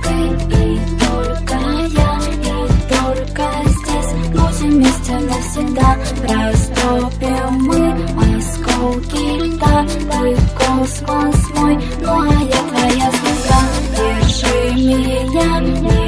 ты и только я, и только здесь. Будем вместе навсегда, растопим мы осколки льда. Ты космос мой, ну а я твоя звезда. Держи меня, не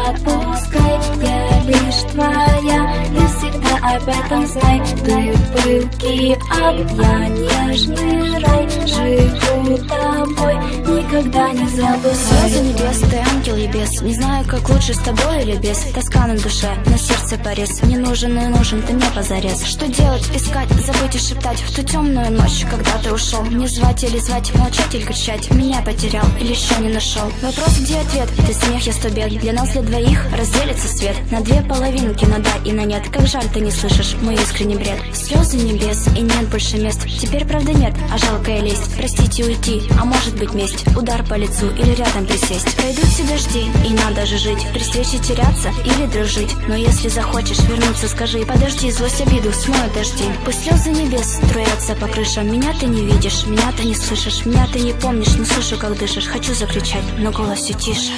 отпускай, я лишь твоя, и всегда об этом знай. Ты пылкий ад, я нежный рай, живу тобой, никогда не забывай. Слезы небес, ты ангел и бес. Не знаю, как лучше с тобой или без. Тоска на душе, на сердце порез. Не нужен и нужен ты мне позарез. Что делать, искать, забыть и шептать в ту темную ночь, когда ты ушел. Не звать или звать, молчать или кричать. Меня потерял или еще не нашел. Вопрос, где ответ? Ты смех, я сто бед. Для нас, для двоих, разделится свет на две половинки, на да и на нет. Как жаль, ты не слышишь мой искренний бред. Слезы небес, и нет больше мест. Теперь правда нет, а жалкая лесть. Простить и уйти, а может быть месть. Удар по лицу или рядом присесть. Пройдут все дожди, и надо же жить. При встрече теряться или дружить. Но если захочешь вернуться, скажи. Подожди, злость, обиду смоют дожди. Пусть слезы небес струятся по крышам. Меня ты не видишь, меня ты не слышишь, меня ты не помнишь, но слышу, как дышишь. Хочу закричать, но голос все тише.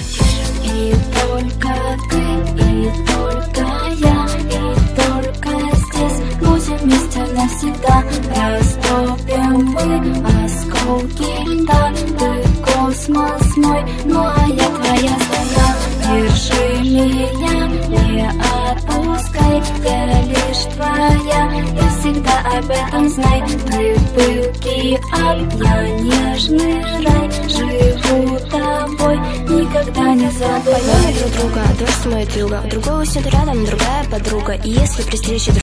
И только ты, и только я, и только здесь. Будем вместе навсегда, растопим мы осколки льда. Ты космос мой, ну а я твоя звезда. Держи меня, не отпускай, я лишь твоя, и всегда об этом знай. Ты пылкий ад, я нежный рай, живу тобой, никогда не забывай. Поймем друг друга, дождь смоет юга. Другой усет рядом, другая подруга. И если при встрече